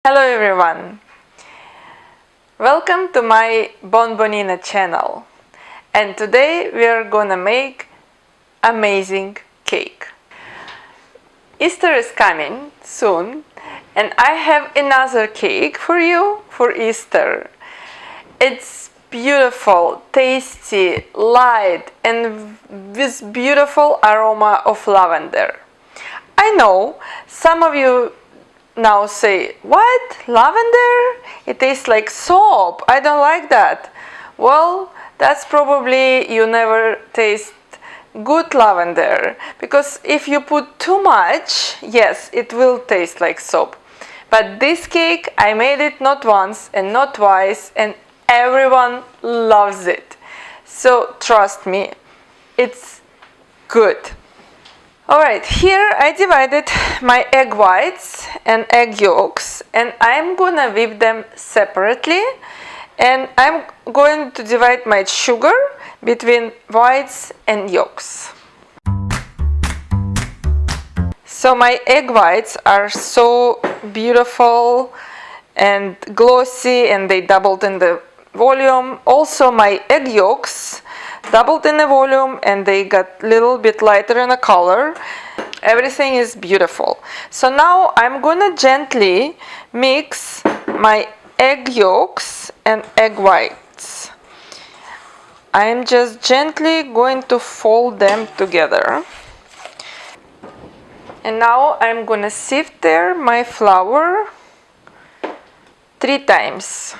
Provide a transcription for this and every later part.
Hello everyone, welcome to my Bonbonina channel, and today we are gonna make amazing cake. Easter is coming soon and I have another cake for you for Easter. It's beautiful, tasty, light and with beautiful aroma of lavender. I know some of you now say, what? Lavender? It tastes like soap. I don't like that. Well, that's probably you never taste good lavender, because if you put too much, yes, it will taste like soap. But this cake, I made it not once and not twice, and everyone loves it. So trust me, it's good. Alright, here I divided my egg whites and egg yolks, and I'm gonna whip them separately, and I'm going to divide my sugar between whites and yolks. So my egg whites are so beautiful and glossy, and they doubled in the volume. Also my egg yolks doubled in the volume and they got a little bit lighter in the color. Everything is beautiful. So now I'm gonna gently mix my egg yolks and egg whites. I'm just gently going to fold them together. And now I'm gonna sift there my flour 3 times.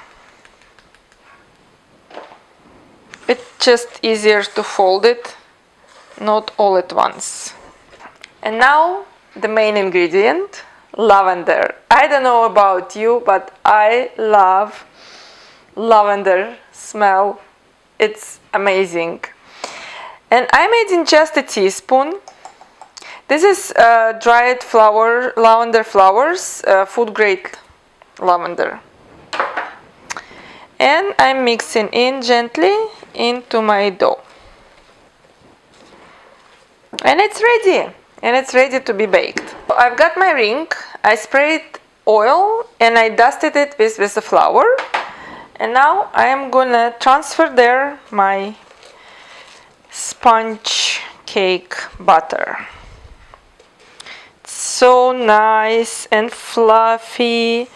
It's just easier to fold it, not all at once. And now the main ingredient, lavender. I don't know about you, but I love lavender smell. It's amazing. And I'm adding just a teaspoon. This is dried lavender flowers, food grade lavender. And I'm mixing in gently into my dough. And it's ready. And it's ready to be baked. I've got my ring. I sprayed oil and I dusted it with the flour. And now I am gonna transfer there my sponge cake batter. It's so nice and fluffy,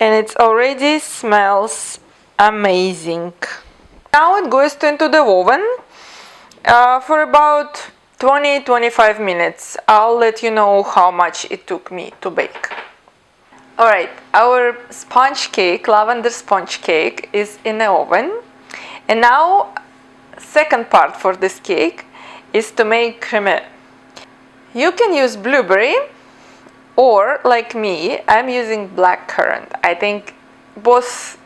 and it already smells amazing. Now it goes into the oven for about 20-25 minutes. I'll let you know how much it took me to bake. Alright, our sponge cake, lavender sponge cake, is in the oven. And now second part for this cake is to make creme. You can use blueberry, or like me, I'm using black currant. I think both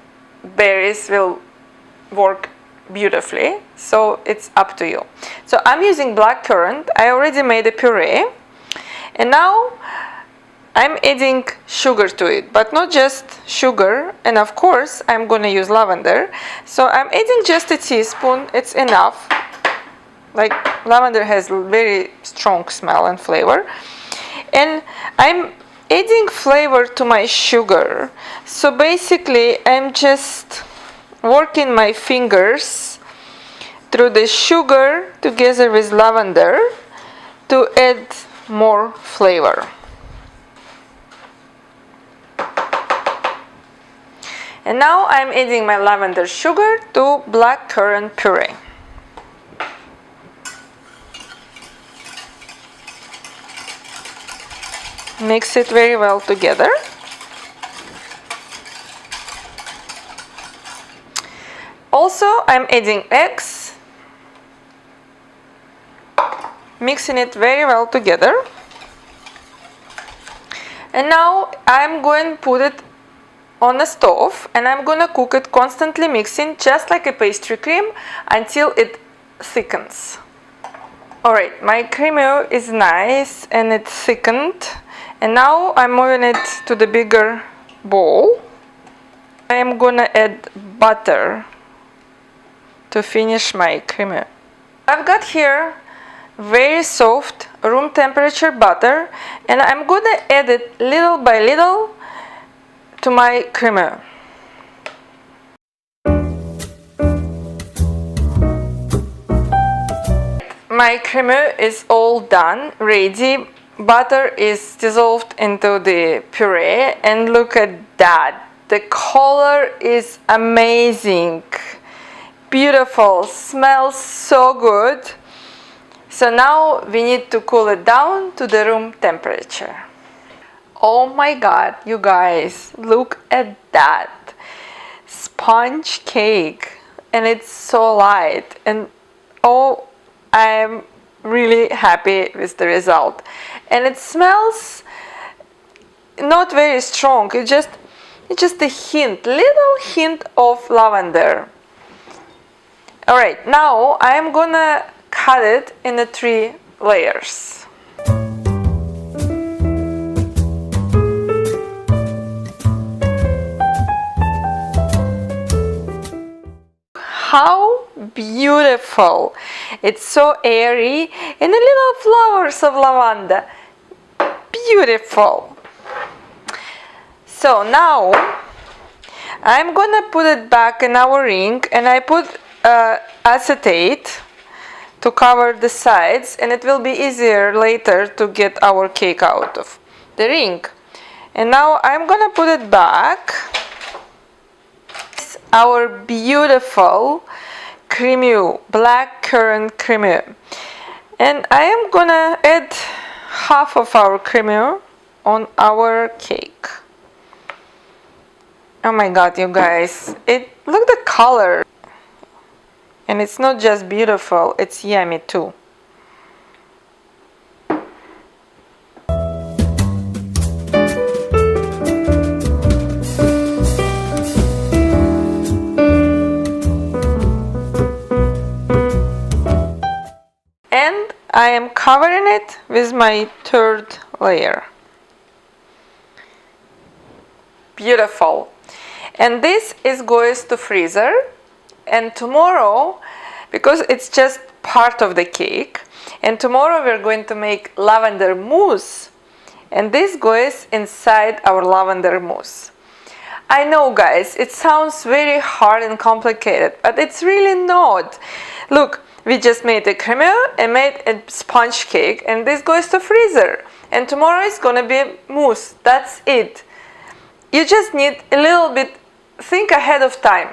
berries will work beautifully, so it's up to you. So I'm using black currant. I already made a puree, and now I'm adding sugar to it, but not just sugar, and of course I'm gonna use lavender. So I'm adding just a teaspoon. It's enough. Like, lavender has very strong smell and flavor, and I'm adding flavor to my sugar. So basically I'm just working my fingers through the sugar together with lavender to add more flavor. And now I'm adding my lavender sugar to black currant puree. Mix it very well together. Also, I'm adding eggs, mixing it very well together. And now I'm going to put it on the stove, and I'm going to cook it, constantly mixing, just like a pastry cream, until it thickens. Alright, my creme is nice and it's thickened. And now I'm moving it to the bigger bowl. I am going to add butter to finish my creme. I've got here very soft room temperature butter, and I'm gonna add it little by little to my creme. My creme is all done, ready. Butter is dissolved into the puree, and look at that. The color is amazing. Beautiful, smells so good. So now we need to cool it down to the room temperature. Oh my god, you guys, look at that. Sponge cake, and it's so light, and oh, I'm really happy with the result. And it smells not very strong, it's just a hint, little hint of lavender. Alright, now I'm gonna cut it in the 3 layers. How beautiful! It's so airy, and the little flowers of lavender. Beautiful! So now I'm gonna put it back in our ring, and I put acetate to cover the sides, and it will be easier later to get our cake out of the ring. And now I'm gonna put it back. Our beautiful creme, black currant creme, and I am gonna add half of our creme on our cake. Oh my god, you guys, look the color, and it's not just beautiful, it's yummy too. And I am covering it with my 3rd layer. Beautiful. And this is goes to freezer, and tomorrow, because it's just part of the cake, and tomorrow we're going to make lavender mousse, and this goes inside our lavender mousse. I know, guys, it sounds very hard and complicated, but it's really not. Look, we just made a creme and made a sponge cake, and this goes to freezer, and tomorrow is gonna be mousse. That's it. You just need a little bit, think ahead of time.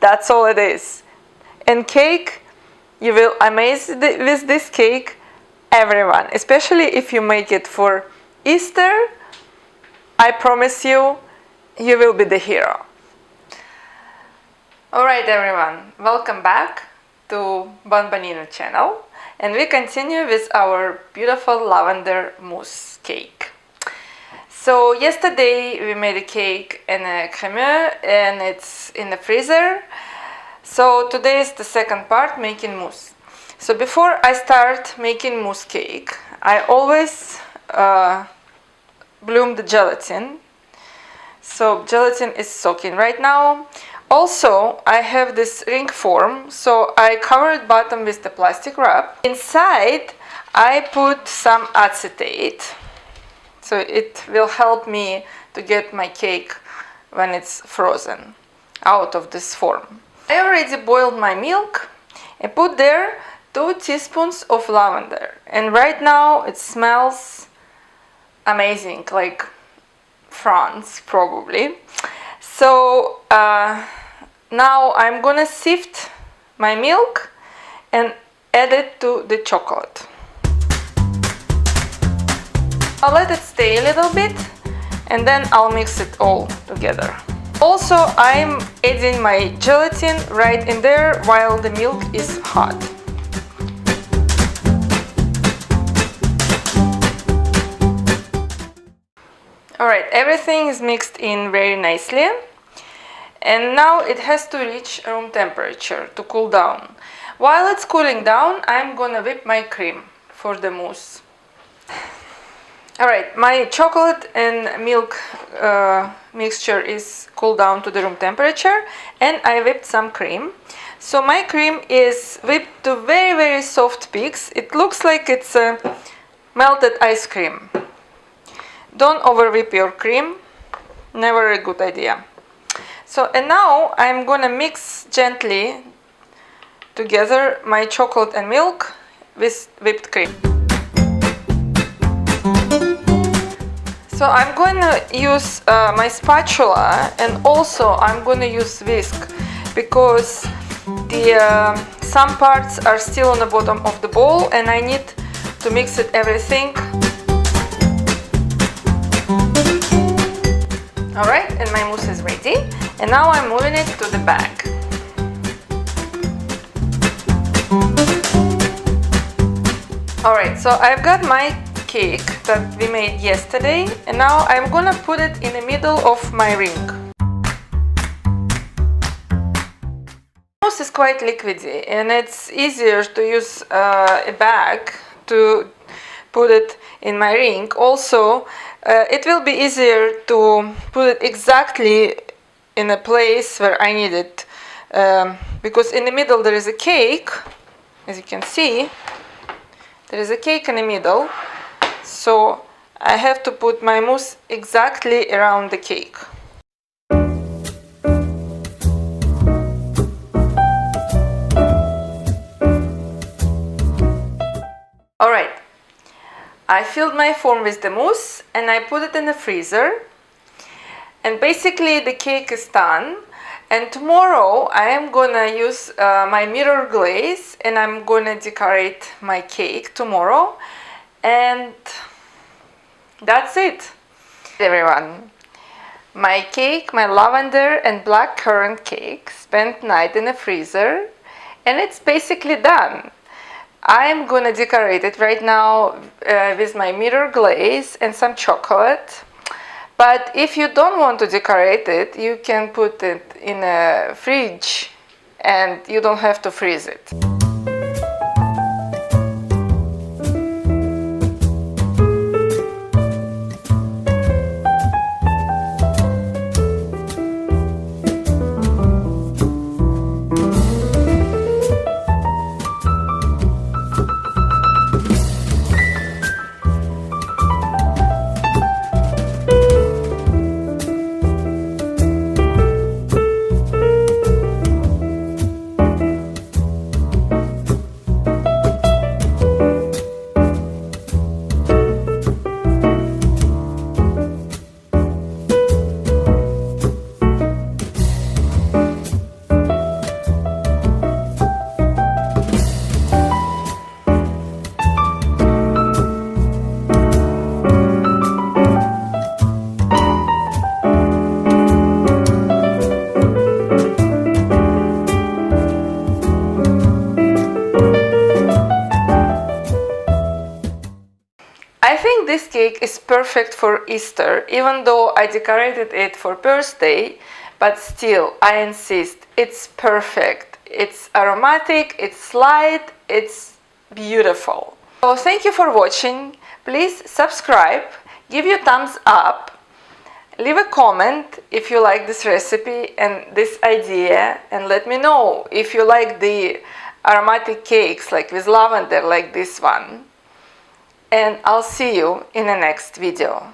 That's all it is. And cake, you will amaze with this cake everyone, especially if you make it for Easter. I promise you, you will be the hero. Alright everyone, welcome back to Bonbonino channel, and we continue with our beautiful lavender mousse cake. So yesterday we made a cake and a creme, and it's in the freezer. So today is the second part, making mousse. So before I start making mousse cake, I always bloom the gelatin. So gelatin is soaking right now. Also, I have this ring form, so I covered bottom with the plastic wrap. Inside, I put some acetate, so it will help me to get my cake when it's frozen out of this form. I already boiled my milk and put there 2 teaspoons of lavender, and right now it smells amazing, like France probably. So now I'm gonna sift my milk and add it to the chocolate. I'll let it stay a little bit, and then I'll mix it all together. Also, I'm adding my gelatin right in there while the milk is hot. Alright, everything is mixed in very nicely, and now it has to reach room temperature to cool down. While it's cooling down, I'm gonna whip my cream for the mousse. Alright, my chocolate and milk mixture is cooled down to the room temperature, and I whipped some cream. So my cream is whipped to very soft peaks. It looks like it's melted ice cream. Don't over whip your cream. never a good idea. So, and now I'm gonna mix gently together my chocolate and milk with whipped cream. So I'm going to use my spatula, and also I'm going to use whisk because the some parts are still on the bottom of the bowl and I need to mix it everything. Alright, and my mousse is ready, and now I'm moving it to the bag. Alright, so I've got my cake that we made yesterday, and now I'm gonna put it in the middle of my ring. Mousse is quite liquidy and it's easier to use a bag to put it in my ring. Also, it will be easier to put it exactly in a place where I need it, because in the middle there is a cake, as you can see. There is a cake in the middle, so I have to put my mousse exactly around the cake. Alright, I filled my form with the mousse and I put it in the freezer. And basically the cake is done. And tomorrow I am gonna use my mirror glaze and I'm gonna decorate my cake tomorrow. And that's it, everyone. My cake, my lavender and black currant cake, spent night in the freezer and it's basically done. I'm gonna decorate it right now with my mirror glaze and some chocolate. But if you don't want to decorate it, you can put it in a fridge and you don't have to freeze it. I think this cake is perfect for Easter, even though I decorated it for birthday, but still, I insist, it's perfect. It's aromatic, it's light, it's beautiful. So thank you for watching. Please subscribe, give your thumbs up, leave a comment if you like this recipe and this idea, and let me know if you like the aromatic cakes like with lavender like this one. And I'll see you in the next video.